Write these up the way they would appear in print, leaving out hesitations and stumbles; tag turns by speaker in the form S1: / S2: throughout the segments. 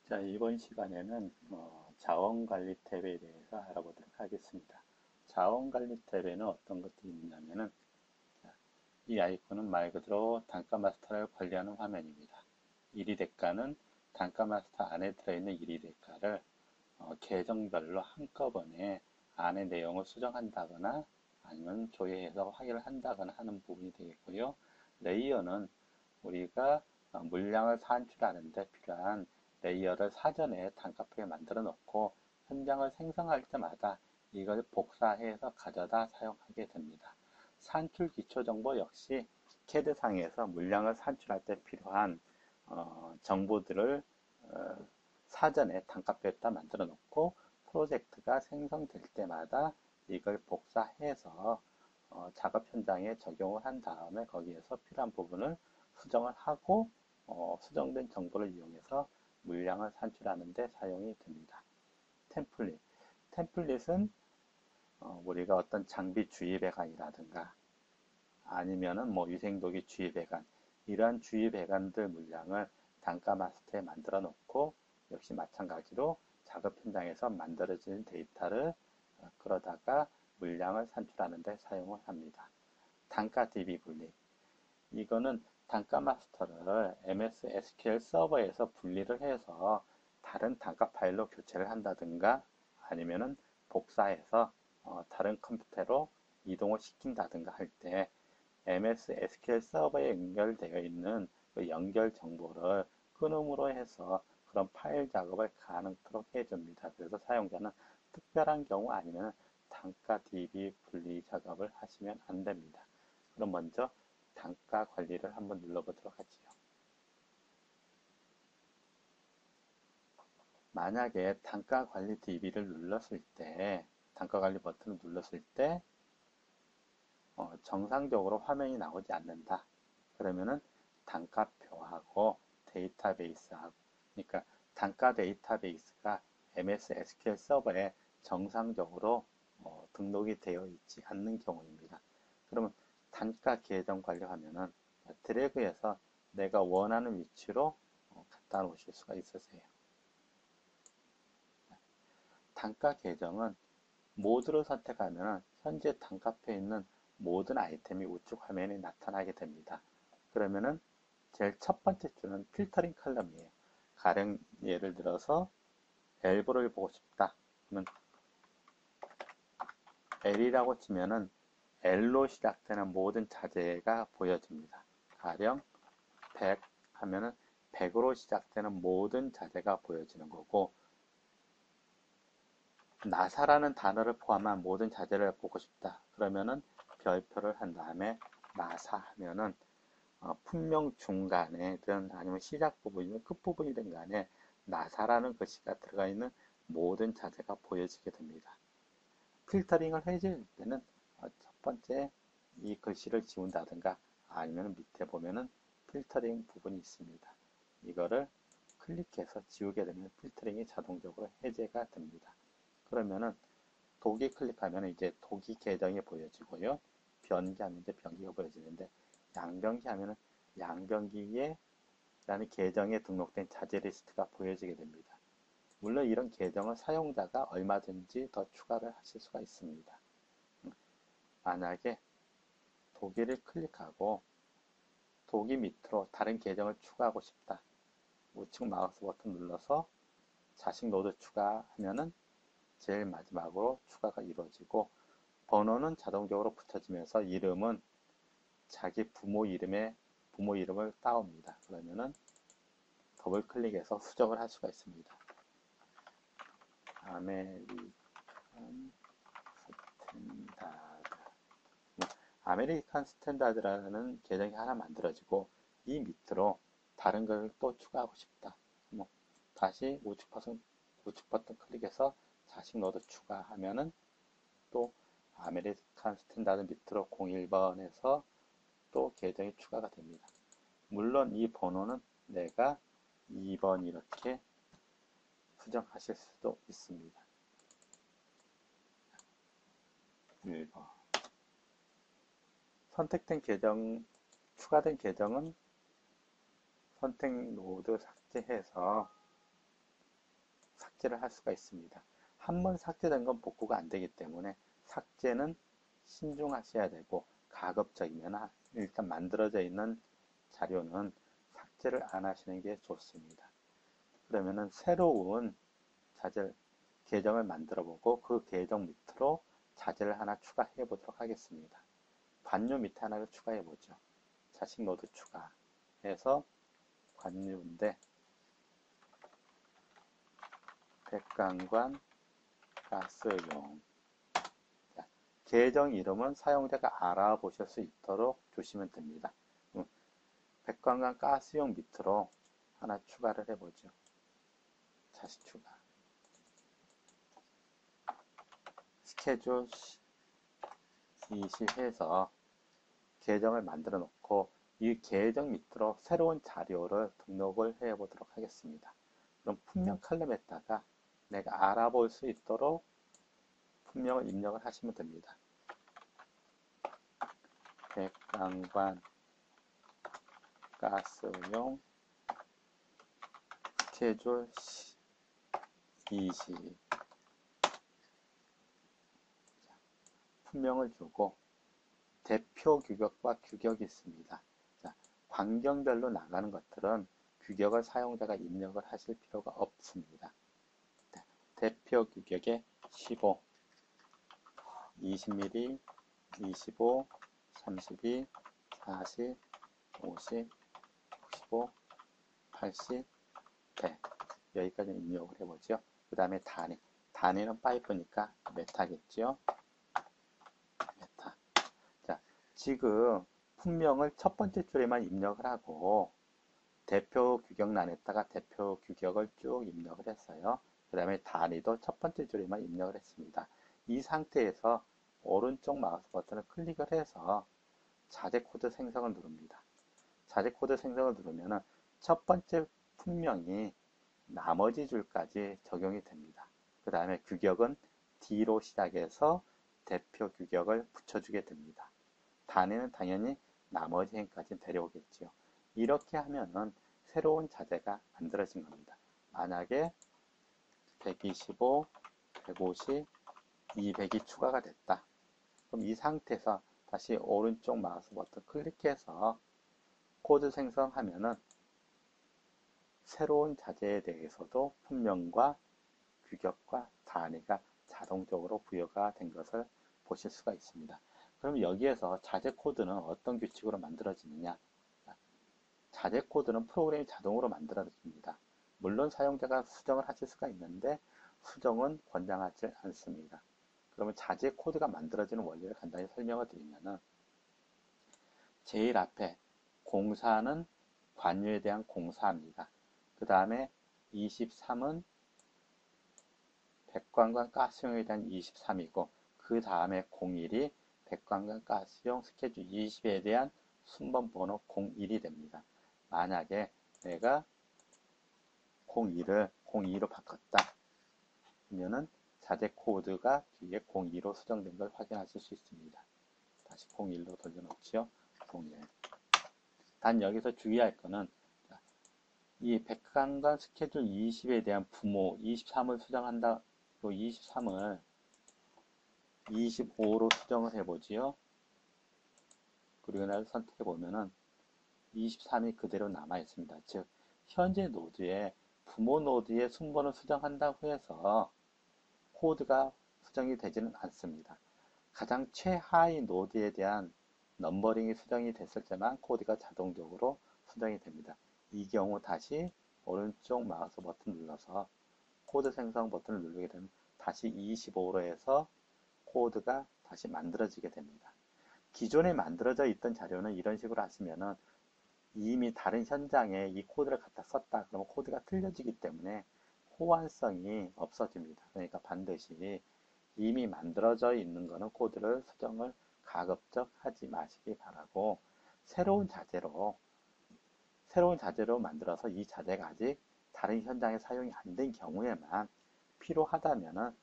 S1: 자, 이번 시간에는 자원관리 탭에 대해서 알아보도록 하겠습니다. 자원관리 탭에는 어떤 것들이 있냐면은, 이 아이콘은 말 그대로 단가 마스터를 관리하는 화면입니다. 1위 대가는 단가 마스터 안에 들어있는 1위 대가를 계정별로 한꺼번에 안의 내용을 수정한다거나 아니면 조회해서 확인을 한다거나 하는 부분이 되겠고요. 레이어는 우리가 물량을 산출하는 데 필요한 레이어를 사전에 단가표에 만들어 놓고 현장을 생성할 때마다 이걸 복사해서 가져다 사용하게 됩니다. 산출 기초 정보 역시 캐드상에서 물량을 산출할 때 필요한 정보들을 사전에 단가표에다 만들어 놓고 프로젝트가 생성될 때마다 이걸 복사해서 작업 현장에 적용을 한 다음에 거기에서 필요한 부분을 수정을 하고 수정된 정보를 이용해서 물량을 산출하는 데 사용이 됩니다. 템플릿. 템플릿은 우리가 어떤 장비 주의 배관이라든가 아니면은 뭐 위생도기 주의 배관 이러한 주의 배관들 물량을 단가 마스터에 만들어 놓고 역시 마찬가지로 작업 현장에서 만들어진 데이터를 끌어다가 물량을 산출하는 데 사용을 합니다. 단가 DB 분리. 이거는 단가 마스터를 MS SQL 서버에서 분리를 해서 다른 단가 파일로 교체를 한다든가 아니면은 복사해서 다른 컴퓨터로 이동을 시킨다든가 할 때 MS SQL 서버에 연결되어 있는 그 연결 정보를 끊음으로 해서 그런 파일 작업을 가능토록 해줍니다. 그래서 사용자는 특별한 경우 아니면 단가 DB 분리 작업을 하시면 안 됩니다. 그럼 먼저 단가 관리를 한번 눌러보도록 하지요. 만약에 단가 관리 DB를 눌렀을 때, 단가 관리 버튼을 눌렀을 때, 정상적으로 화면이 나오지 않는다. 그러면은 단가표하고 데이터베이스하고, 그러니까 단가 데이터베이스가 MS SQL 서버에 정상적으로 등록이 되어 있지 않는 경우입니다. 그러면 단가 계정 관리 화면은 드래그해서 내가 원하는 위치로 갖다 놓으실 수가 있으세요. 단가 계정은 모드를 선택하면 현재 단가표에 있는 모든 아이템이 우측 화면에 나타나게 됩니다. 그러면은 제일 첫 번째 줄은 필터링 컬럼이에요. 가령 예를 들어서 엘보를 보고 싶다. 그러면 L이라고 치면은 L로 시작되는 모든 자재가 보여집니다. 가령 100 하면은 100으로 시작되는 모든 자재가 보여지는 거고, 나사라는 단어를 포함한 모든 자재를 보고 싶다. 그러면은 별표를 한 다음에 나사 하면은 분명 중간에든 아니면 시작 부분이든 끝부분이든 간에 나사라는 글씨가 들어가 있는 모든 자재가 보여지게 됩니다. 필터링을 해줄 때는 첫 번째 이 글씨를 지운다든가 아니면 밑에 보면은 필터링 부분이 있습니다. 이거를 클릭해서 지우게 되면 필터링이 자동적으로 해제가 됩니다. 그러면은 독이 클릭하면 이제 독이 계정이 보여지고요. 변기하면 이제 변기가 보여지는데 양변기 하면은 양변기에 라는 계정에 등록된 자재 리스트가 보여지게 됩니다. 물론 이런 계정은 사용자가 얼마든지 더 추가를 하실 수가 있습니다. 만약에 도기를 클릭하고 도기 밑으로 다른 계정을 추가하고 싶다. 우측 마우스 버튼 눌러서 자식 노드 추가하면은 제일 마지막으로 추가가 이루어지고 번호는 자동적으로 붙여지면서 이름은 자기 부모 이름을 따옵니다. 그러면은 더블 클릭해서 수정을 할 수가 있습니다. 아메리칸 스탠다드. 아메리칸 스탠다드라는 계정이 하나 만들어지고 이 밑으로 다른 걸 또 추가하고 싶다. 다시 우측 버튼 클릭해서 자식 노드 추가하면은 또 아메리칸 스탠다드 밑으로 01번에서 또 계정이 추가가 됩니다. 물론 이 번호는 내가 2번 이렇게 수정하실 수도 있습니다. 1번. 선택된 계정, 추가된 계정은 선택 노드 삭제해서 삭제를 할 수가 있습니다. 한 번 삭제된 건 복구가 안 되기 때문에 삭제는 신중하셔야 되고, 가급적이면 일단 만들어져 있는 자료는 삭제를 안 하시는 게 좋습니다. 그러면은 새로운 자재 계정을 만들어 보고 그 계정 밑으로 자재를 하나 추가해 보도록 하겠습니다. 관료 밑에 하나를 추가해 보죠. 자식 노드 추가해서 관료인데 백관관 가스용. 자, 계정 이름은 사용자가 알아보실 수 있도록 주시면 됩니다. 백관관 가스용 밑으로 하나 추가를 해보죠. 자식 추가. 스케줄 20 해서 계정을 만들어 놓고 이 계정 밑으로 새로운 자료를 등록을 해 보도록 하겠습니다. 그럼 품명 칼럼에다가 내가 알아볼 수 있도록 품명을 입력을 하시면 됩니다. 백관관 가스용 스케줄 20 품명을 주고 대표 규격과 규격이 있습니다. 자, 환경별로 나가는 것들은 규격을 사용자가 입력을 하실 필요가 없습니다. 대표 규격에 15, 20mm, 25, 32, 40, 50, 65, 80, 100 여기까지 입력을 해보죠. 그 다음에 단위. 단위는 파이프니까 메타겠죠. 메타. 자, 지금 품명을 첫 번째 줄에만 입력을 하고 대표 규격란에다가 대표 규격을 쭉 입력을 했어요. 그 다음에 단위도 첫 번째 줄에만 입력을 했습니다. 이 상태에서 오른쪽 마우스 버튼을 클릭을 해서 자재 코드 생성을 누릅니다. 자재 코드 생성을 누르면 첫 번째 품명이 나머지 줄까지 적용이 됩니다. 그 다음에 규격은 D로 시작해서 대표 규격을 붙여주게 됩니다. 단위는 당연히 나머지 행까지 데려오겠죠. 이렇게 하면은 새로운 자재가 만들어진 겁니다. 만약에 125, 150, 200이 추가가 됐다. 그럼 이 상태에서 다시 오른쪽 마우스 버튼 클릭해서 코드 생성하면은 새로운 자재에 대해서도 품명과 규격과 단위가 자동적으로 부여가 된 것을 보실 수가 있습니다. 그럼 여기에서 자재 코드는 어떤 규칙으로 만들어지느냐? 자재 코드는 프로그램이 자동으로 만들어집니다. 물론 사용자가 수정을 하실 수가 있는데 수정은 권장하지 않습니다. 그러면 자재 코드가 만들어지는 원리를 간단히 설명을 드리면은 제일 앞에 공사는 관유에 대한 공사입니다. 그 다음에 23은 백관관 가스용에 대한 23이고 그 다음에 01이 백관관 가스용 스케줄 20에 대한 순번 번호 01이 됩니다. 만약에 내가 01을 02로 바꿨다. 그러면은 자재 코드가 뒤에 02로 수정된 걸 확인하실 수 있습니다. 다시 01로 돌려놓지요. 01. 단 여기서 주의할 거는 이 백관관 스케줄 20에 대한 부모 23을 수정한다. 23을 25로 수정을 해보지요. 그리고 나서 선택해 보면은 23이 그대로 남아 있습니다. 즉 현재 노드에 부모 노드의 순번을 수정한다고 해서 코드가 수정이 되지는 않습니다. 가장 최하위 노드에 대한 넘버링이 수정이 됐을 때만 코드가 자동적으로 수정이 됩니다. 이 경우 다시 오른쪽 마우스 버튼 눌러서 코드 생성 버튼을 누르게 되면 다시 25로 해서 코드가 다시 만들어지게 됩니다. 기존에 만들어져 있던 자료는 이런 식으로 하시면은 이미 다른 현장에 이 코드를 갖다 썼다 그러면 코드가 틀려지기 때문에 호환성이 없어집니다. 그러니까 반드시 이미 만들어져 있는 거는 코드를 수정을 가급적 하지 마시기 바라고 새로운 자재로 만들어서 이 자재가 아직 다른 현장에 사용이 안 된 경우에만 필요하다면은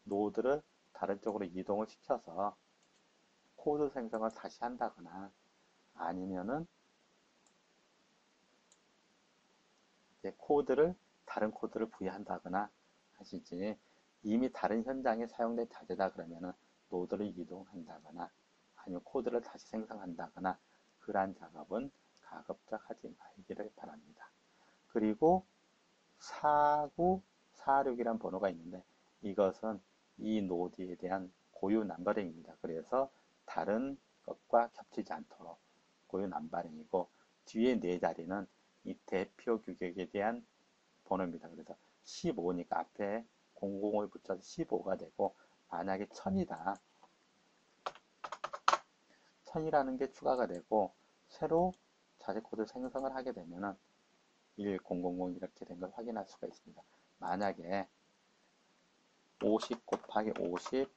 S1: 노드를 다른 쪽으로 이동을 시켜서 코드 생성을 다시 한다거나 아니면은 이제 다른 코드를 부여한다거나 하시지, 이미 다른 현장에 사용된 자재다 그러면은 노드를 이동한다거나 아니면 코드를 다시 생성한다거나 그러한 작업은 가급적 하지 말기를 바랍니다. 그리고 4946이라는 번호가 있는데 이것은 이 노드에 대한 고유 넘버링입니다. 그래서 다른 것과 겹치지 않도록 고유 넘버링이고, 뒤에 네 자리는 이 대표 규격에 대한 번호입니다. 그래서 15니까 앞에 00을 붙여서 15가 되고, 만약에 1000이다. 1000이라는 게 추가가 되고 새로 자재 코드 생성을 하게 되면은 1000 이렇게 된 걸 확인할 수가 있습니다. 만약에 50 곱하기 50,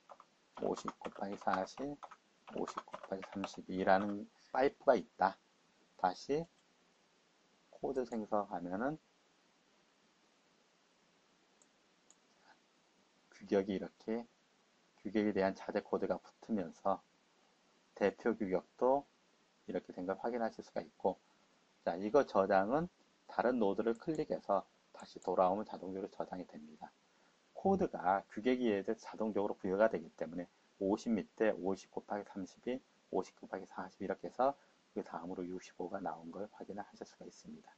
S1: 50 곱하기 40, 50 곱하기 32라는 파이프가 있다. 다시 코드 생성하면은 규격이 이렇게, 규격에 대한 자재 코드가 붙으면서 대표 규격도 이렇게 된 걸 확인하실 수가 있고, 자, 이거 저장은 다른 노드를 클릭해서 다시 돌아오면 자동적으로 저장이 됩니다. 코드가 규격에 대해 자동적으로 부여가 되기 때문에 50 밑에 50 곱하기 32, 50 곱하기 40 이렇게 해서 그 다음으로 65가 나온 걸 확인을 하실 수가 있습니다.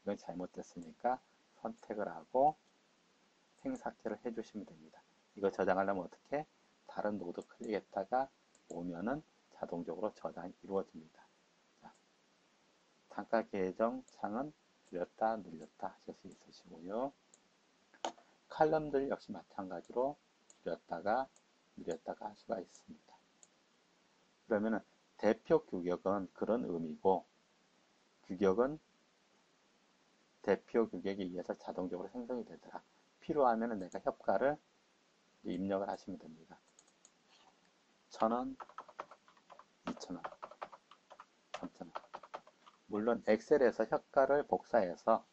S1: 이건 잘못됐으니까 선택을 하고 생삭제를 해주시면 됩니다. 이거 저장하려면 어떻게? 다른 노드 클릭했다가 오면은 자동적으로 저장이 이루어집니다. 자, 단가 계정 창은 줄였다 늘렸다 하실 수 있으시고요. 칼럼들 역시 마찬가지로 줄였다가 늘렸다가 할 수가 있습니다. 그러면은 대표 규격은 그런 의미고, 규격은 대표 규격에 의해서 자동적으로 생성이 되더라. 필요하면은 내가 협가를 입력을 하시면 됩니다. 1000원, 2000원, 3000원. 물론 엑셀에서 협가를 복사해서,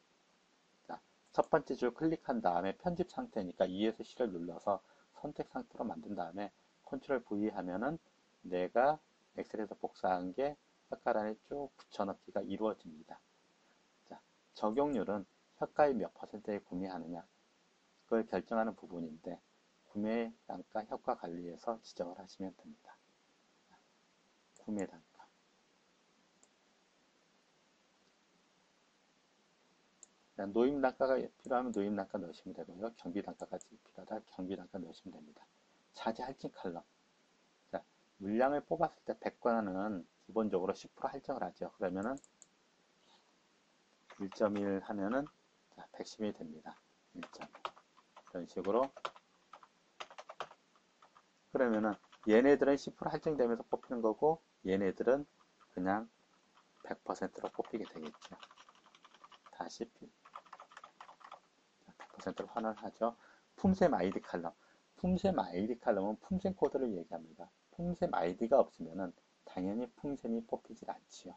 S1: 자, 첫 번째 줄 클릭한 다음에 편집 상태니까 2에서 C를 눌러서 선택 상태로 만든 다음에 컨트롤 V 하면은 내가 엑셀에서 복사한 게 협가란에 쭉 붙여넣기가 이루어집니다. 자, 적용률은 협가의 몇 %에 구매하느냐, 그걸 결정하는 부분인데 구매 단가 효과 관리에서 지정을 하시면 됩니다. 구매 단가. 노임 단가가 필요하면 노임 단가 넣으시면 되고요. 경비 단가가 필요하다 경비 단가 넣으시면 됩니다. 자재 할증 칼럼. 자, 물량을 뽑았을 때 100권은 기본적으로 10% 할증을 하죠. 그러면은 1.1 하면은 110이 됩니다. 1.1. 이런 식으로. 그러면은 얘네들은 10% 할증되면서 뽑히는 거고 얘네들은 그냥 100%로 뽑히게 되겠죠. 다시 100%로 환원하죠. 품셈 아이디 칼럼. 품셈 아이디 칼럼은 품셈 코드를 얘기합니다. 품셈 아이디가 없으면은 당연히 품셈이 뽑히질 않지요.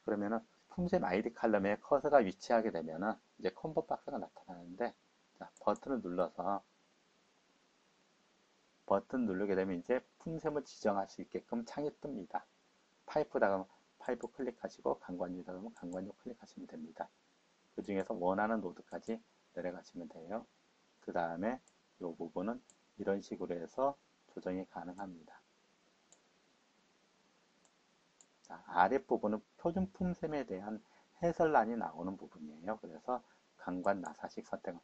S1: 그러면은 품셈 아이디 칼럼에 커서가 위치하게 되면은 이제 콤보 박스가 나타나는데, 자, 버튼을 눌러서 버튼 누르게 되면 이제 품셈을 지정할 수 있게끔 창이 뜹니다. 파이프다 그러면 파이프 클릭하시고 강관유다 그러면 강관유 클릭하시면 됩니다. 그 중에서 원하는 노드까지 내려가시면 돼요. 그 다음에 이 부분은 이런 식으로 해서 조정이 가능합니다. 자, 아랫부분은 표준 품셈에 대한 해설란이 나오는 부분이에요. 그래서 강관 나사식 선택.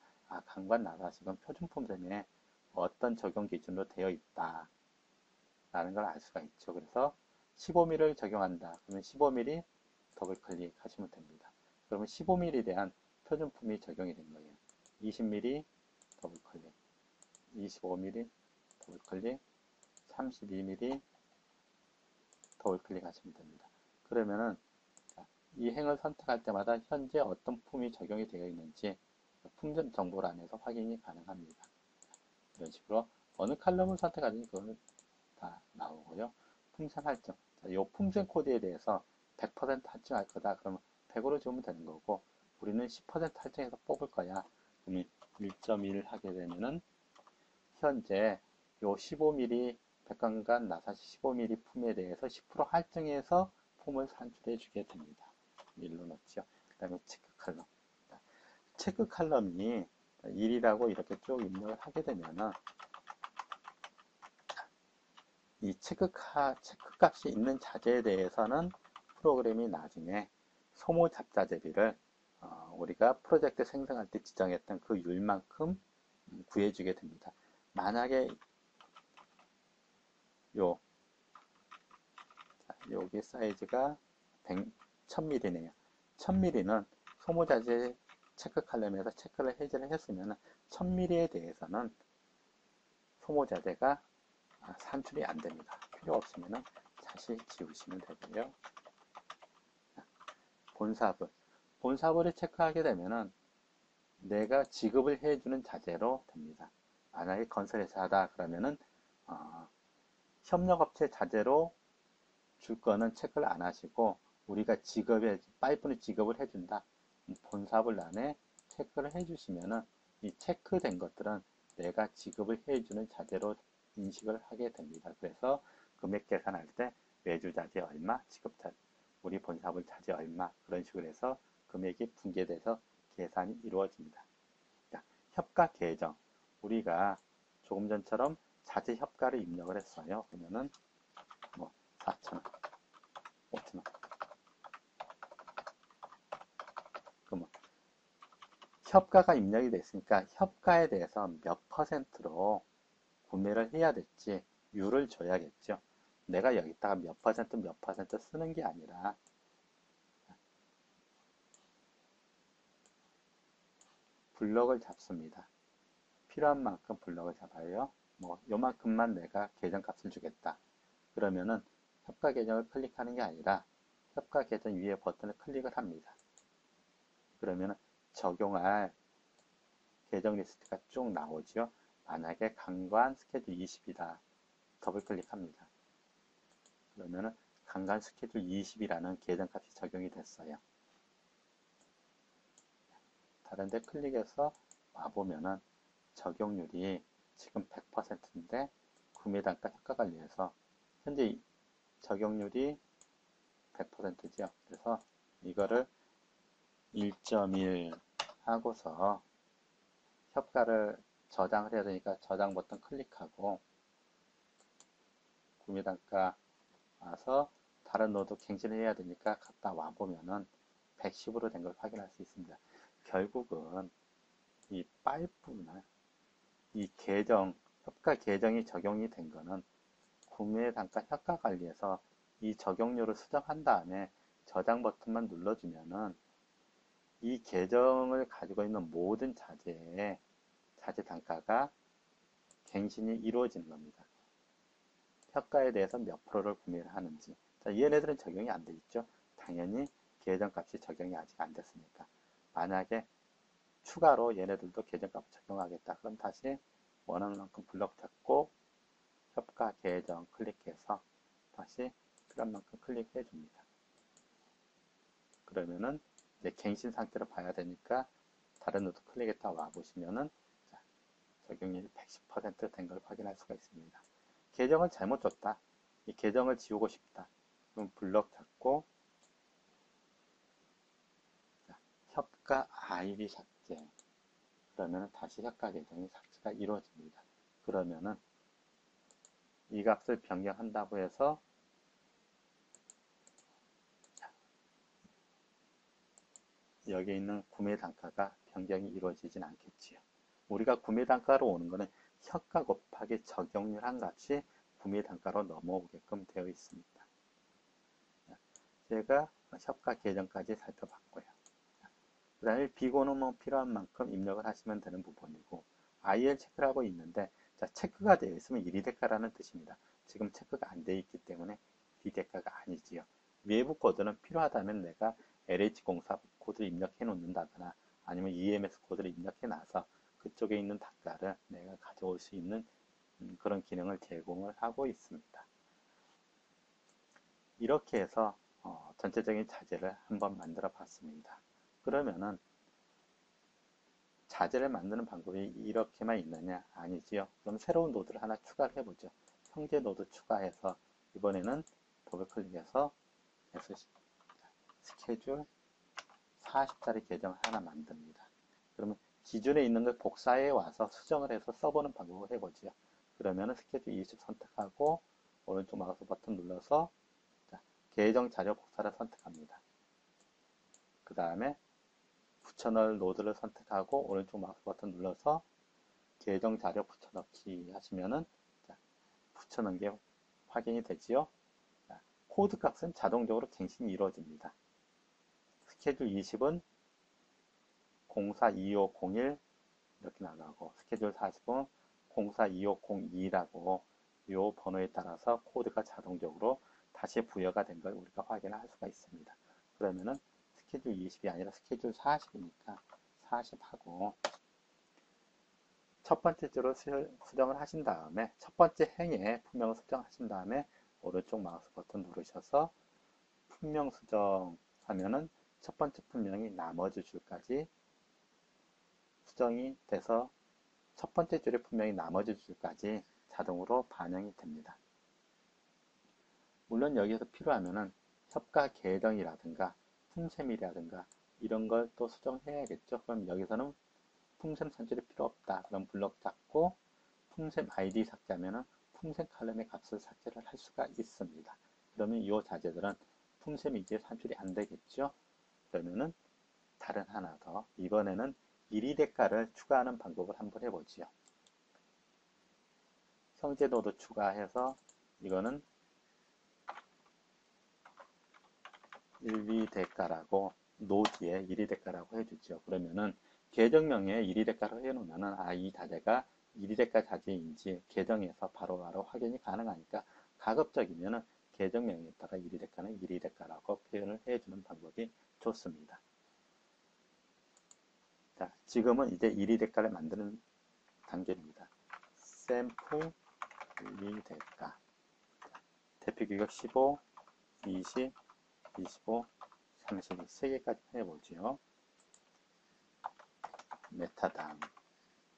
S1: 강관 나사식은 표준 품셈에 어떤 적용 기준으로 되어 있다 라는 걸 알 수가 있죠. 그래서 15mm를 적용한다. 그러면 15mm 더블 클릭하시면 됩니다. 그러면 15mm에 대한 표준품이 적용이 된 거예요. 20mm 더블 클릭, 25mm 더블 클릭, 32mm 더블 클릭하시면 됩니다. 그러면은 이 행을 선택할 때마다 현재 어떤 품이 적용이 되어 있는지 품점 정보란에서 확인이 가능합니다. 이런 식으로 어느 칼럼을 선택하든지 그거는 다 나오고요. 품셈 할증. 이 품셈 코드에 대해서 100% 할증할 거다. 그러면 100으로 주면 되는 거고, 우리는 10% 할증해서 뽑을 거야. 그러면 1.1 하게 되면은 현재 요 15mm 백광관 나사시 15mm 품에 대해서 10% 할증해서 품을 산출해 주게 됩니다. 일로 넣죠. 그 다음에 체크 칼럼. 체크 칼럼이 1이라고 이렇게 쭉 입력을 하게 되면은 이 체크 값이 있는 자재에 대해서는 프로그램이 나중에 소모 잡자 대비를 우리가 프로젝트 생성할 때 지정했던 그 율만큼 구해주게 됩니다. 만약에 여기 사이즈가 1000mm네요. 1000mm는 소모 자재 체크 칼럼에서 체크를 해제를 했으면 1000mm에 대해서는 소모 자재가 산출이 안 됩니다. 필요 없으면 다시 지우시면 되고요. 본사부를 체크하게 되면은 내가 지급을 해주는 자재로 됩니다. 만약에 건설회사다 그러면은 협력업체 자재로 줄 거는 체크를 안 하시고 우리가 파이프는 지급을 해준다. 본사부 안에 체크를 해주시면은 이 체크된 것들은 내가 지급을 해주는 자재로 인식을 하게 됩니다. 그래서 금액 계산할 때 외주 자재 얼마, 우리 본사부 자재 얼마 그런 식으로 해서 금액이 분계돼서 계산이 이루어집니다. 자, 협가 계정 우리가 조금 전처럼 자재 협가를 입력을 했어요. 그러면은 뭐 4,000원, 5,000원. 그러면 협가가 입력이 됐으니까 협가에 대해서 몇 퍼센트로 구매를 해야 될지 율을 줘야겠죠. 내가 여기다가 몇 퍼센트 쓰는 게 아니라 블럭을 잡습니다. 필요한 만큼 블럭을 잡아요. 뭐 요만큼만 내가 계정값을 주겠다. 그러면은 협가 계정을 클릭하는 게 아니라 협가 계정 위에 버튼을 클릭을 합니다. 그러면은 적용할 계정 리스트가 쭉 나오죠. 만약에 강관 스케줄 20이다. 더블 클릭합니다. 그러면은 강간 스케줄 20이라는 계정값이 적용이 됐어요. 다른 데 클릭해서 와보면은 적용률이 지금 100%인데 구매단가 효과관리에서 현재 적용률이 100%죠. 그래서 이거를 1.1 하고서 협가를 저장을 해야 되니까 저장 버튼 클릭하고 구매단가 와서 다른 노드 갱신을 해야 되니까 갔다 와보면은 110으로 된 걸 확인할 수 있습니다. 결국은 이 파이프나 이 협가 계정이 적용이 된 거는 구매단가 협가 관리에서 이 적용률을 수정한 다음에 저장 버튼만 눌러주면은 이 계정을 가지고 있는 모든 자재 단가가 갱신이 이루어지는 겁니다. 협가에 대해서 몇 프로를 구매를 하는지. 자, 얘네들은 적용이 안 돼 있죠. 당연히 계정값이 적용이 아직 안 됐으니까. 만약에 추가로 얘네들도 계정값 적용하겠다. 그럼 다시 원하는 만큼 블럭 잡고 협가 계정 클릭해서 다시 필요한 만큼 클릭해 줍니다. 그러면은 이제 갱신 상태로 봐야 되니까 다른 노드 클릭했다 와 보시면은 적용률이 110% 된 걸 확인할 수가 있습니다. 계정을 잘못 줬다. 이 계정을 지우고 싶다. 그럼 블럭 잡고 협가 아이디 삭제. 그러면 다시 협가 계정이 삭제가 이루어집니다. 그러면은 이 값을 변경한다고 해서 여기 있는 구매 단가가 변경이 이루어지진 않겠지요. 우리가 구매 단가로 오는 것은 협가 곱하기 적용률 한 값이 구매 단가로 넘어오게끔 되어 있습니다. 제가 협가 계정까지 살펴봤고요. 그 다음에 비고는 뭐 필요한 만큼 입력을 하시면 되는 부분이고 IL 체크를 하고 있는데 자, 체크가 되어 있으면 1위 대가라는 뜻입니다. 지금 체크가 안 되어 있기 때문에 1위 대가가 아니지요. 외부 코드는 필요하다면 내가 LH04 코드를 입력해 놓는다거나 아니면 EMS 코드를 입력해 놔서 그쪽에 있는 단가를 내가 가져올 수 있는 그런 기능을 제공을 하고 있습니다. 이렇게 해서 전체적인 자재를 한번 만들어 봤습니다. 그러면은 자재를 만드는 방법이 이렇게만 있느냐? 아니지요. 그럼 새로운 노드를 하나 추가를 해보죠. 형제 노드 추가해서 이번에는 더블 클릭해서 스케줄 40짜리 계정을 하나 만듭니다. 그러면 기준에 있는 걸 복사해 와서 수정을 해서 써보는 방법을 해보죠. 그러면은 스케줄 20 선택하고 오른쪽 마우스 버튼 눌러서 계정 자료 복사를 선택합니다. 그 다음에 붙여넣을 노드를 선택하고 오른쪽 마우스 버튼 눌러서 계정 자료 붙여넣기 하시면은 붙여넣은 게 확인이 되지요. 코드 값은 자동적으로 갱신이 이루어집니다. 스케줄 20은 042501 이렇게 나가고 스케줄 40은 042502라고 이 번호에 따라서 코드가 자동적으로 다시 부여가 된 걸 우리가 확인할 수가 있습니다. 그러면은 스케줄 20이 아니라 스케줄 40이니까 40하고 첫 번째 주로 수정을 하신 다음에 첫 번째 행에 품명을 수정하신 다음에 오른쪽 마우스 버튼 누르셔서 품명 수정하면은 첫 번째 품명이 나머지 줄까지 수정이 돼서 첫 번째 줄의 품명이 나머지 줄까지 자동으로 반영이 됩니다. 물론 여기서 필요하면은 협가 계정이라든가 품셈이라든가 이런 걸 또 수정해야겠죠. 그럼 여기서는 품셈 선출이 필요 없다. 그럼 블럭 잡고 품셈 아이디 삭제하면은 품셈 칼럼의 값을 삭제를 할 수가 있습니다. 그러면 이 자재들은 품셈이 이제 산출이 안 되겠죠. 그러면은 다른 하나 더 이번에는 1위 대가를 추가하는 방법을 한번 해보지요. 형제 노드 추가해서 이거는 1위 대가라고 노드에 1위 대가라고 해주죠. 그러면은 계정명에 1위 대가로 해놓으면은 이 자재가 1위 대가 자재인지 계정에서 바로바로 확인이 가능하니까 가급적이면은 계정명에다가 1위 대가는 1위 대가라고 표현을 해주는 방법이 좋습니다. 자, 지금은 이제 1위 대가를 만드는 단계입니다. 샘플 1위 대가 대표 규격 15, 20, 25, 30 3개까지 해보죠. 메타담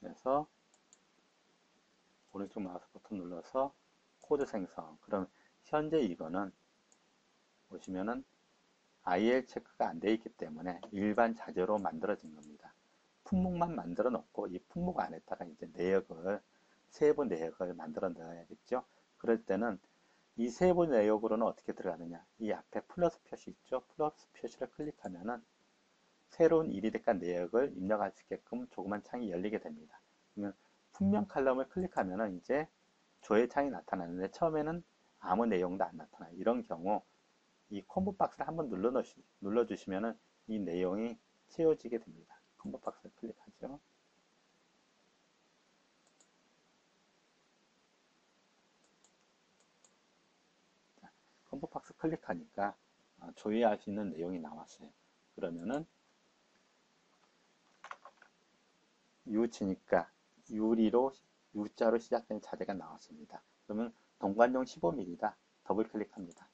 S1: 그래서 오른쪽 마우스 버튼 눌러서 코드 생성. 그럼 현재 이거는 보시면은 IL 체크가 안 되어 있기 때문에 일반 자재로 만들어진 겁니다. 품목만 만들어 놓고 이 품목 안에다가 이제 내역을 세부 내역을 만들어 넣어야겠죠. 그럴 때는 이 세부 내역으로는 어떻게 들어가느냐, 이 앞에 플러스 표시 있죠. 플러스 표시를 클릭하면은 새로운 1위 대가 내역을 입력할 수 있게끔 조그만 창이 열리게 됩니다. 그러면 품명 칼럼을 클릭하면은 이제 조회 창이 나타나는데 처음에는 아무 내용도 안 나타나요. 이런 경우 이 콤보 박스를 한번 눌러주시면은 이 내용이 채워지게 됩니다. 콤보 박스를 클릭하죠. 자, 콤보 박스 클릭하니까 조회할 수 있는 내용이 나왔어요. 그러면은 유치니까 U자로 시작된 자재가 나왔습니다. 그러면 동관용 15mm다. 더블 클릭합니다.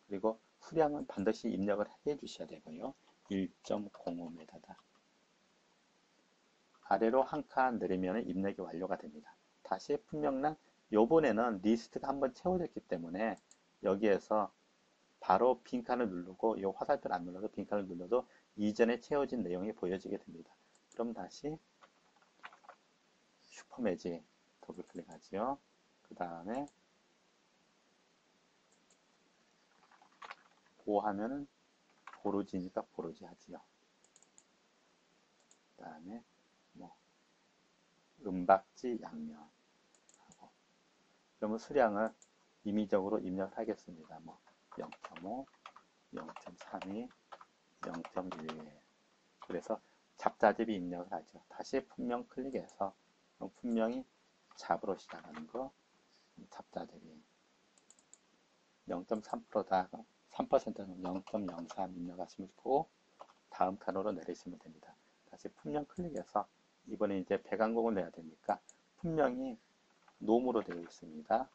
S1: 그리고 수량은 반드시 입력을 해 주셔야 되고요. 1.05m다. 아래로 한 칸 내리면 입력이 완료가 됩니다. 다시 품명란 요번에는 리스트가 한번 채워졌기 때문에 여기에서 바로 빈칸을 누르고 이 화살표를 안 눌러도 빈칸을 눌러도 이전에 채워진 내용이 보여지게 됩니다. 그럼 다시 슈퍼매직 더블 클릭하지요. 그 다음에 보하면은 보루지니까 보루지 하지요. 그 다음에 뭐 은박지 양면 하고 그러면 수량을 임의적으로 입력을 하겠습니다. 뭐 0.5, 0.32, 0.11 그래서 잡자집이 입력을 하죠. 다시 품명 클릭해서 품명이 잡으로 시작하는 거 잡자집이 0.3%다 3%는 0.03 입력하시면 좋고 다음 칸으로 내리시면 됩니다. 다시 품명 클릭해서 이번에 이제 배관공을 내야 되니까 품명이 놈으로 되어 있습니다.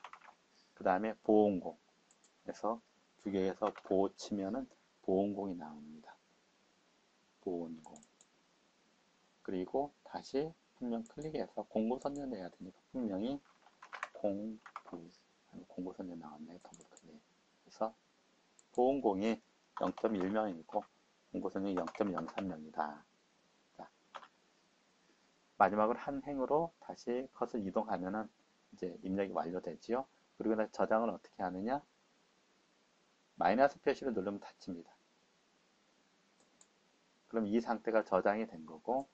S1: 그 다음에 보온공 그래서 규격에서 보호 치면은 보온공이 나옵니다. 보온공 그리고 다시 품명 클릭해서 공구선열 내야 되니까 품명이 공구선열 나왔네요. 더블 클릭 그래서 보온공이 0.1명이고 공구선열이 0.03명이다. 마지막으로 한 행으로 다시 컷을 이동하면은 이제 입력이 완료되지요. 그리고 나서 저장을 어떻게 하느냐? 마이너스 표시를 누르면 닫힙니다. 그럼 이 상태가 저장이 된 거고,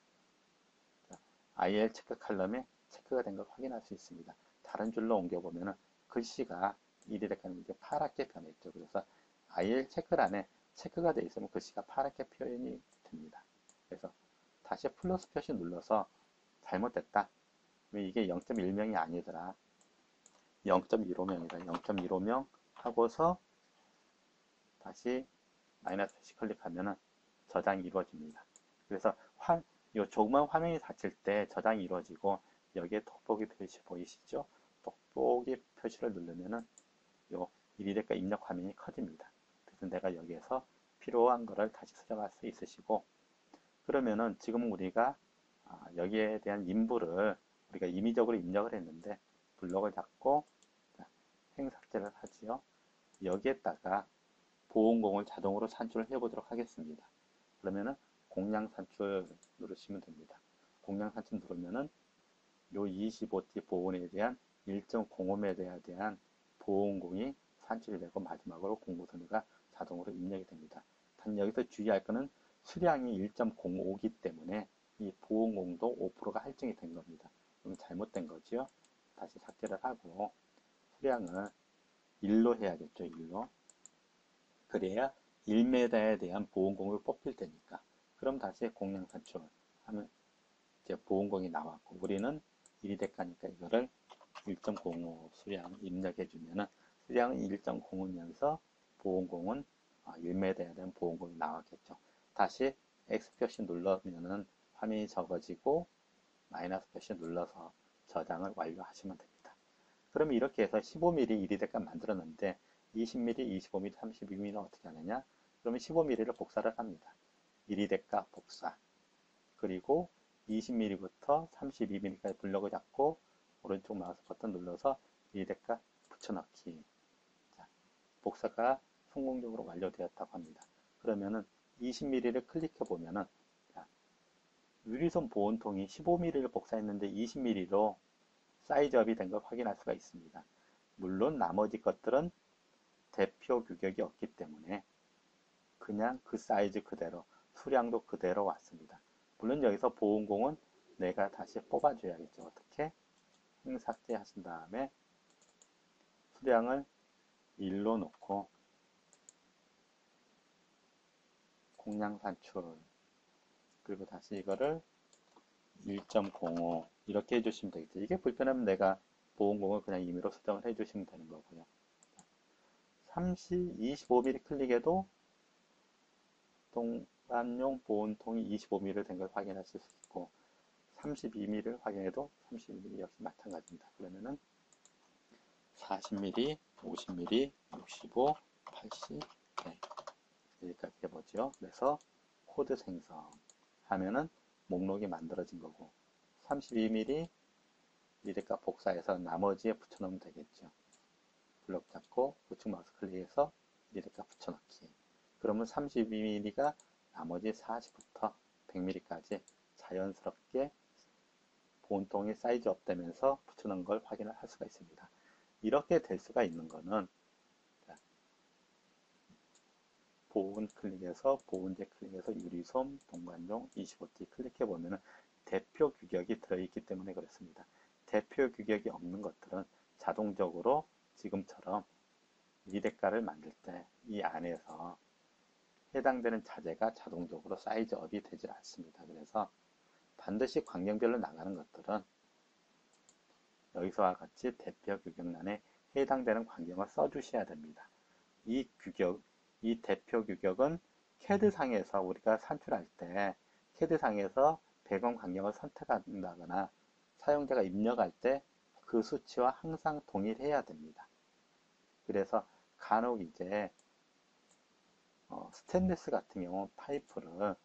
S1: IL 체크 칼럼에 체크가 된 걸 확인할 수 있습니다. 다른 줄로 옮겨보면은 글씨가 이리렉하는 이제 파랗게 변했죠. 그래서 IL 체크란에 체크가 되어 있으면 글씨가 파랗게 표현이 됩니다. 그래서 다시 플러스 표시 눌러서 잘못됐다. 이게 0.1명이 아니더라. 0.15명이다. 0.15명 하고서 다시 마이너스 표시 클릭하면은 저장이 이루어집니다. 그래서 요 조그만 화면이 닫힐 때 저장이 이루어지고 여기에 돋보기 표시 보이시죠? 돋보기 표시를 누르면은 요 이리렉과 입력 화면이 커집니다. 그래서 내가 여기에서 필요한 거를 다시 수정할 수 있으시고, 그러면은 지금 우리가 여기에 대한 인부를 우리가 임의적으로 입력을 했는데 블록을 잡고 행 삭제를 하지요. 여기에다가 보온공을 자동으로 산출을 해보도록 하겠습니다. 그러면은 공량 산출 누르시면 됩니다. 공량 산출 누르면은 요 25T 보온에 대한 1.05m에 대한 보온공이 산출이 되고 마지막으로 공구선이가 자동으로 입력이 됩니다. 단 여기서 주의할 것은 수량이 1.05기 때문에 이 보온공도 5%가 할증이 된 겁니다. 그럼 잘못된 거지요. 다시 삭제를 하고 수량을 1로 해야겠죠. 1로. 그래야 1m에 대한 보온공을 뽑힐 테니까. 그럼 다시 공량 산출 하면 이제 보온공이 나왔고, 우리는 1이 됐가니까 이거를 1.05 수량 입력해 주면은 수량은 1.05면서 보온공은 1m에 대한 보온공이 나왔겠죠. 다시 X 표시 눌러면은 화면이 적어지고 마이너스 표시 눌러서 저장을 완료하시면 됩니다. 그럼 이렇게 해서 15mm 1이 대값 만들었는데 20mm, 25mm, 32mm는 어떻게 하느냐? 그러면 15mm를 복사를 합니다. 1이 대값 복사. 그리고 20mm부터 32mm까지 블럭을 잡고 오른쪽 마우스 버튼 눌러서 1이 대값 붙여넣기. 자, 복사가 성공적으로 완료되었다고 합니다. 그러면은 20mm를 클릭해 보면은 유리손 보온통이 15mm를 복사했는데 20mm로 사이즈업이 된 걸 확인할 수가 있습니다. 물론 나머지 것들은 대표 규격이 없기 때문에 그냥 그 사이즈 그대로 수량도 그대로 왔습니다. 물론 여기서 보온공은 내가 다시 뽑아줘야겠죠. 어떻게? 행 삭제 하신 다음에 수량을 1로 놓고 공량 산출, 그리고 다시 이거를 1.05 이렇게 해주시면 되겠죠. 이게 불편하면 내가 보온공을 그냥 임의로 수정을 해주시면 되는 거고요. 25mm 클릭해도 동반용 보온통이 25mm 된 걸 확인하실 수 있고 32mm를 확인해도 32mm 역시 마찬가지입니다. 그러면은 40mm, 50mm, 65, 80 네, 여기까지 해보죠. 그래서 코드 생성하면은 목록이 만들어진 거고 32mm 리렉값 복사해서 나머지에 붙여넣으면 되겠죠. 블록 잡고 우측 마우스 클릭해서 리렉값 붙여넣기. 그러면 32mm가 나머지 40부터 100mm까지 자연스럽게 보온통이 사이즈 업되면서 붙여놓은 걸 확인을 할 수가 있습니다. 이렇게 될 수가 있는 거는 보온 클릭해서 보온제 클릭해서 유리솜 동관용 25T 클릭해 보면은 대표 규격이 들어있기 때문에 그렇습니다. 대표 규격이 없는 것들은 자동적으로 지금처럼 리덱가를 만들 때 이 안에서 해당되는 자재가 자동적으로 사이즈업이 되질 않습니다. 그래서 반드시 광경별로 나가는 것들은 여기서와 같이 대표 규격란에 해당되는 광경을 써주셔야 됩니다. 이 규격, 이 대표 규격은 캐드상에서 우리가 산출할 때 캐드상에서 배경 광경을 선택한다거나 사용자가 입력할 때 그 수치와 항상 동일해야 됩니다. 그래서 간혹 이제 스테인리스 같은 경우 파이프를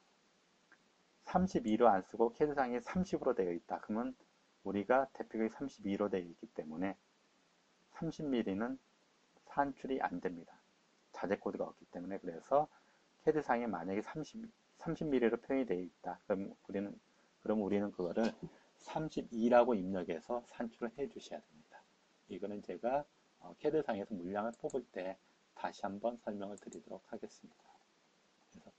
S1: 32로 안 쓰고 캐드상에 30으로 되어 있다. 그러면 우리가 대표격이 32로 되어 있기 때문에 30mm는 산출이 안 됩니다. 자재 코드가 없기 때문에. 그래서 캐드상에 만약에 30mm로 표현이 되어 있다. 그럼 우리는 그거를 32라고 입력해서 산출을 해 주셔야 됩니다. 이거는 제가 캐드상에서 물량을 뽑을 때 다시 한번 설명을 드리도록 하겠습니다. 그래서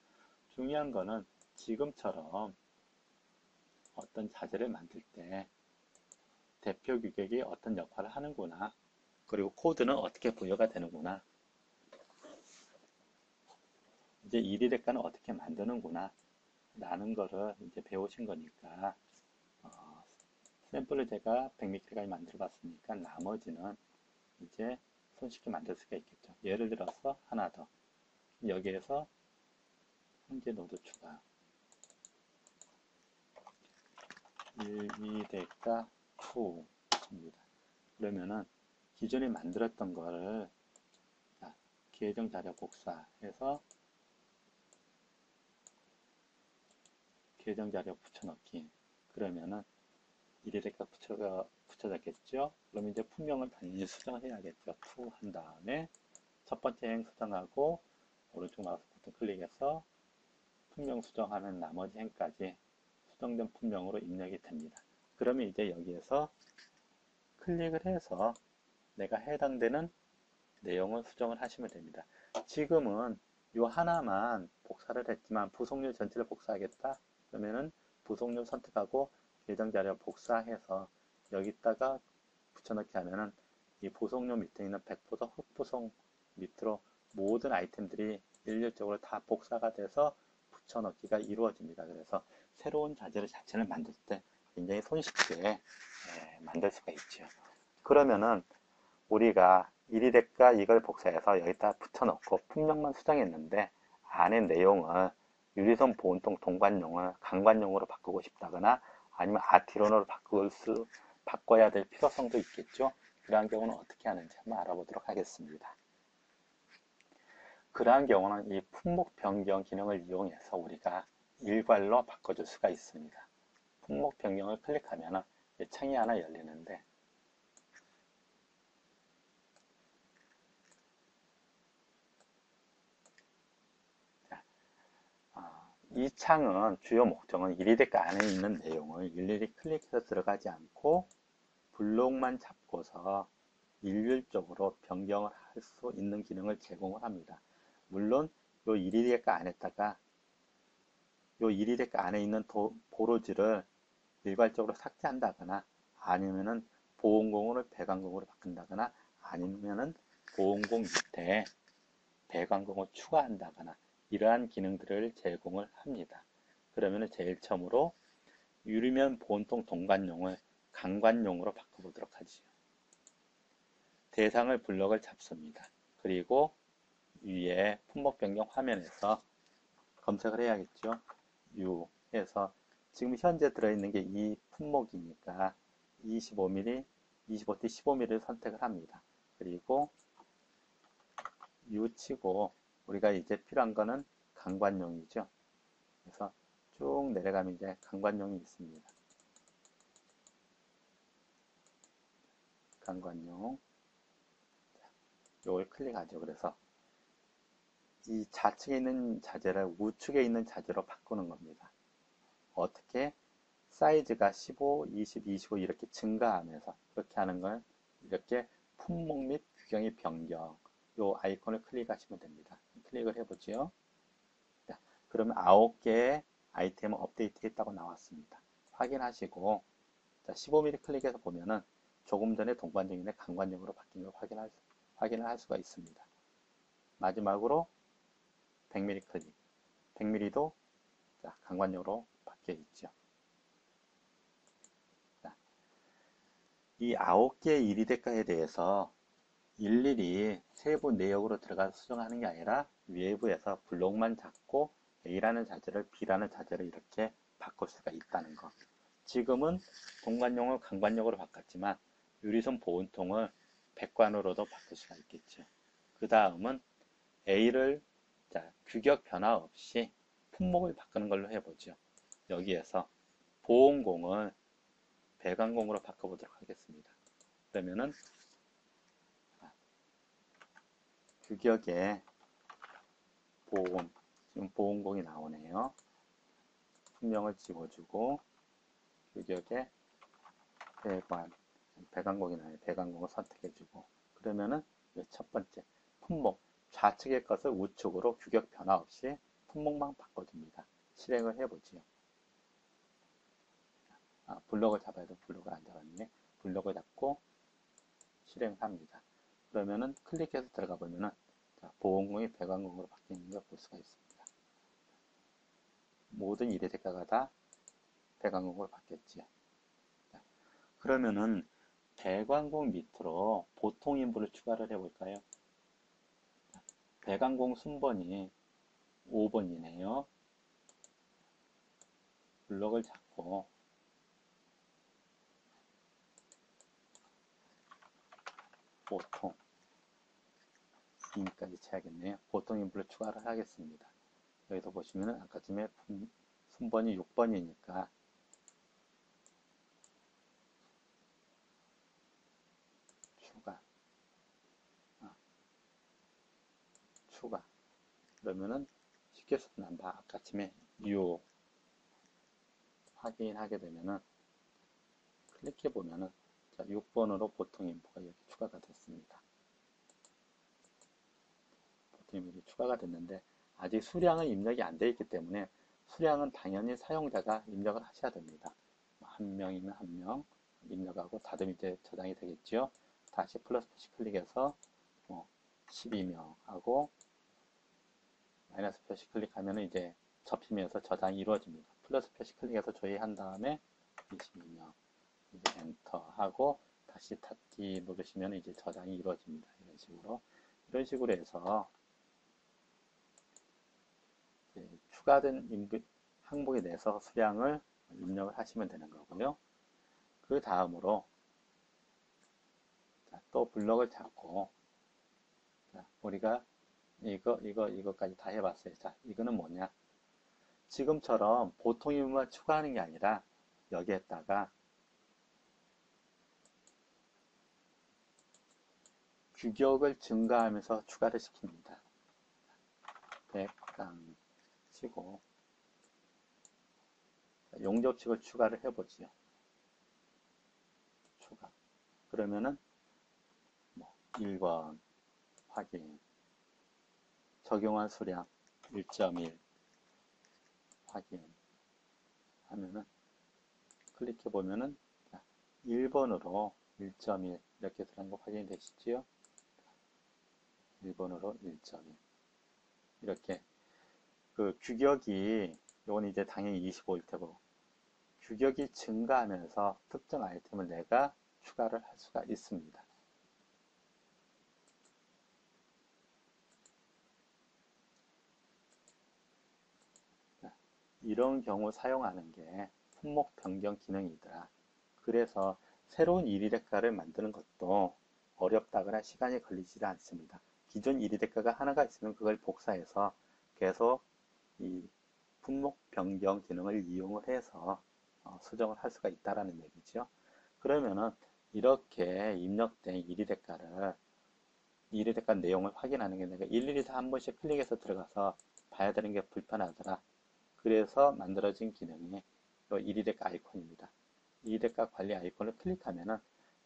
S1: 중요한 거는 지금처럼 어떤 자재를 만들 때 대표 규격이 어떤 역할을 하는구나, 그리고 코드는 어떻게 부여가 되는구나, 이제 1위 대가는 어떻게 만드는구나 라는 거를 이제 배우신 거니까 샘플을 제가 100m까지 만들어 봤으니까 나머지는 이제 손쉽게 만들 수가 있겠죠. 예를 들어서 하나 더, 여기에서 현재 노드 추가 1, 2대가 2입니다. 그러면은 기존에 만들었던 거를 계정 자료 복사해서 계정 자료 붙여넣기. 그러면은 1위 대가 붙여졌겠죠. 그럼 이제 품명을 당연히 수정을 해야겠죠. to 한 다음에 첫 번째 행 수정하고 오른쪽 마우스 버튼 클릭해서 품명 수정하는 나머지 행까지 수정된 품명으로 입력이 됩니다. 그러면 이제 여기에서 클릭을 해서 내가 해당되는 내용을 수정을 하시면 됩니다. 지금은 요 하나만 복사를 했지만 부속류 전체를 복사하겠다 그러면은 부속류 선택하고 계정 자료 복사해서 여기다가 붙여넣기 하면은 이 부속류 밑에 있는 백보더 흑부속 밑으로 모든 아이템들이 일률적으로 다 복사가 돼서 붙여넣기가 이루어집니다. 그래서 새로운 자재를 자체를 만들 때 굉장히 손쉽게 만들 수가 있죠. 그러면은 우리가 1위 대가 이걸 복사해서 여기다 붙여넣고 품명만 수정했는데 안에 내용을 유리선 보온통 동관용을 강관용으로 바꾸고 싶다거나 아니면 아티론으로 바꿔야 될 필요성도 있겠죠. 그러한 경우는 어떻게 하는지 한번 알아보도록 하겠습니다. 그러한 경우는 이 품목 변경 기능을 이용해서 우리가 일괄로 바꿔줄 수가 있습니다. 품목 변경을 클릭하면 창이 하나 열리는데 이 창은 주요 목적은 1위 대가 안에 있는 내용을 일일이 클릭해서 들어가지 않고 블록만 잡고서 일률적으로 변경을 할 수 있는 기능을 제공을 합니다. 물론 요 1위 대가 안에다가 요 1위 대가 안에 있는 보로지를 일괄적으로 삭제한다거나 아니면은 보온공을 배관공으로 바꾼다거나 아니면은 보온공 밑에 배관공을 추가한다거나 이러한 기능들을 제공을 합니다. 그러면 제일 처음으로 유리면 보온통 동관용을 강관용으로 바꿔보도록 하지요. 대상을 블럭을 잡습니다. 그리고 위에 품목 변경 화면에서 검색을 해야겠죠. U 해서 지금 현재 들어있는 게 이 품목이니까 25mm, 25T 15mm를 선택을 합니다. 그리고 U 치고 우리가 이제 필요한 거는 강관용이죠. 그래서 쭉 내려가면 이제 강관용이 있습니다. 강관용. 이걸 클릭하죠. 그래서 이 좌측에 있는 자재를 우측에 있는 자재로 바꾸는 겁니다. 어떻게? 사이즈가 15, 20, 25 이렇게 증가하면서 그렇게 하는 걸 이렇게 품목 및 규격의 변경 요 아이콘을 클릭하시면 됩니다. 클릭을 해보죠. 그러면 9개의 아이템을 업데이트했다고 나왔습니다. 확인하시고 15mm 클릭해서 보면은 조금 전에 동관용인데 강관용으로 바뀐 걸 확인을 할 수가 있습니다. 마지막으로 100mm 클릭. 100mm도 강관용으로 바뀌어 있죠. 이 9개의 1위 대가에 대해서 일일이 세부 내역으로 들어가서 수정하는 게 아니라 외부에서 블록만 잡고 A라는 자재를 B라는 자재를 이렇게 바꿀 수가 있다는 거. 지금은 동관용을 강관용으로 바꿨지만 유리선 보온통을 백관으로도 바꿀 수가 있겠죠. 그 다음은 A를 규격 변화 없이 품목을 바꾸는 걸로 해보죠. 여기에서 보온공을 배관공으로 바꿔보도록 하겠습니다. 그러면은 규격에 보온, 지금 보온공이 나오네요. 품명을 집어주고 규격에 배관공이 나요. 배관공을 선택해주고, 그러면은 첫 번째 품목, 좌측의 것을 우측으로 규격 변화 없이 품목만 바꿔줍니다. 실행을 해보지요. 블록을 잡아야 돼. 블록을 안 잡았네. 블록을 잡고 실행합니다. 그러면은 클릭해서 들어가 보면은 보온공이 배관공으로 바뀌는 걸 볼 수가 있습니다. 모든 일의 대가가 다 배관공으로 바뀌었지요. 그러면은 배관공 밑으로 보통 인부를 추가를 해볼까요? 배관공 순번이 5번이네요. 블록을 잡고 보통 인까지 쳐야겠네요. 보통 인부를 추가를 하겠습니다. 여기서 보시면은 아까쯤에 순번이 6번이니까 추가. 그러면은 쉽게 쓰면 아까쯤에 6 확인하게 되면은 클릭해 보면은 6번으로 보통 인포가 이렇게 추가가 됐습니다. 보통 인포가 추가가 됐는데 아직 수량은 입력이 안 되어 있기 때문에 수량은 당연히 사용자가 입력을 하셔야 됩니다. 한 명이면 한 명 입력하고 닫으면 이제 저장이 되겠죠. 다시 플러스 표시 클릭해서 12명 하고 마이너스 표시 클릭하면 이제 접히면서 저장이 이루어집니다. 플러스 표시 클릭해서 조회한 다음에 22명 이제 엔터 하고 다시 닫기 누르시면 이제 저장이 이루어집니다. 이런 식으로 해서 추가된 항목에 대해서 수량을 입력을 하시면 되는 거고요. 그 다음으로 또 블럭을 잡고 우리가 이거까지 다 해봤어요. 자, 이거는 뭐냐? 지금처럼 보통 인물만 추가하는 게 아니라 여기에다가 규격을 증가하면서 추가를 시킵니다. 100강 치고 용접식을 추가를 해보지요. 추가. 그러면은 1번 확인. 적용한 수량 1.1 확인 하면은 클릭해 보면은 1번으로 1.1 이렇게 들어간 거 확인이 되시죠? 1번으로 1.1 이렇게 그 규격이 이건 이제 당연히 25일 테고 규격이 증가하면서 특정 아이템을 내가 추가를 할 수가 있습니다. 이런 경우 사용하는 게 품목 변경 기능이더라. 그래서 새로운 1위 대가를 만드는 것도 어렵다거나 시간이 걸리지 않습니다. 기존 1위 대가가 하나가 있으면 그걸 복사해서 계속 이 품목 변경 기능을 이용을 해서 수정을 할 수가 있다라는 얘기죠. 그러면은 이렇게 입력된 1위 대가를 1위 대가 내용을 확인하는 게 내가 일일이 다 한 번씩 클릭해서 들어가서 봐야 되는 게 불편하더라. 그래서 만들어진 기능이 1위 대가 아이콘입니다. 1위 대가 관리 아이콘을 클릭하면은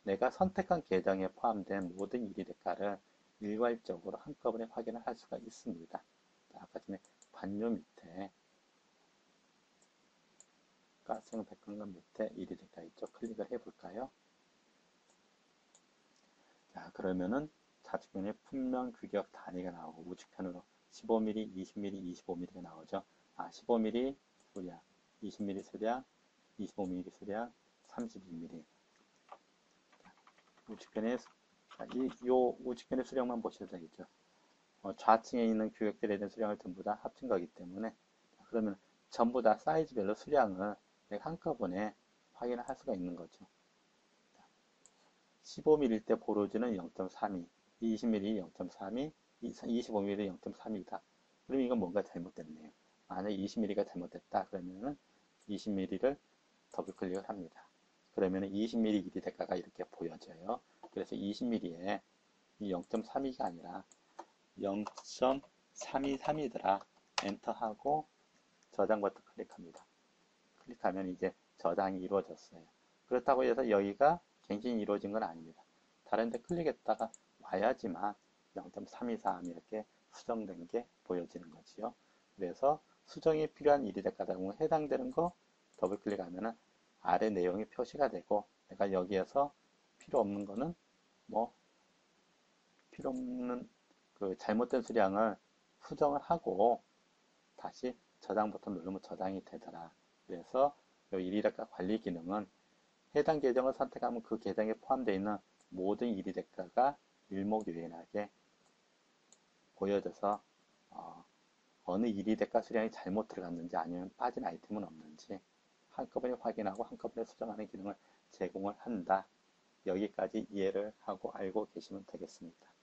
S1: 내가 선택한 계정에 포함된 모든 1위 대가를 일괄적으로 한꺼번에 확인을 할 수가 있습니다. 아까 전에 반요 밑에 가스용 백광관 밑에 1위 대가 있죠. 클릭을 해볼까요? 자, 그러면은 좌측면에 품명 규격 단위가 나오고 우측편으로 15mm, 20mm, 25mm가 나오죠. 15mm 수량, 20mm 수량, 25mm 수량, 32mm. 우측편에 우측편의 수량만 보셔도 되겠죠. 좌측에 있는 규격들에 대한 수량을 전부 다 합친 거기 때문에 그러면 전부 다 사이즈별로 수량을 내가 한꺼번에 확인을 할 수가 있는 거죠. 15mm 때 보로즈는 0.32, 20mm 0.32, 25mm 0.32다. 그러면 이건 뭔가 잘못됐네요. 만약 20mm가 잘못됐다 그러면은 20mm를 더블 클릭을 합니다. 그러면은 20mm 1위 대가가 이렇게 보여져요. 그래서 20mm에 이 0.32가 아니라 0.323이더라. 엔터하고 저장 버튼 클릭합니다. 클릭하면 이제 저장이 이루어졌어요. 그렇다고 해서 여기가 갱신이 이루어진 건 아닙니다. 다른 데 클릭했다가 와야지만 0.323 이렇게 수정된 게 보여지는 거지요. 그래서 수정이 필요한 일이 될까 보면 해당되는 거 더블 클릭하면은 아래 내용이 표시가 되고 내가 여기에서 필요 없는 거는 뭐 필요 없는 그 잘못된 수량을 수정을 하고 다시 저장 버튼 누르면 저장이 되더라. 그래서 이 일일대가 관리 기능은 해당 계정을 선택하면 그 계정에 포함되어 있는 모든 일일대가가 일목요연하게 보여져서 어느 일일대가 수량이 잘못 들어갔는지 아니면 빠진 아이템은 없는지 한꺼번에 확인하고 한꺼번에 수정하는 기능을 제공을 한다. 여기까지 이해를 하고 알고 계시면 되겠습니다.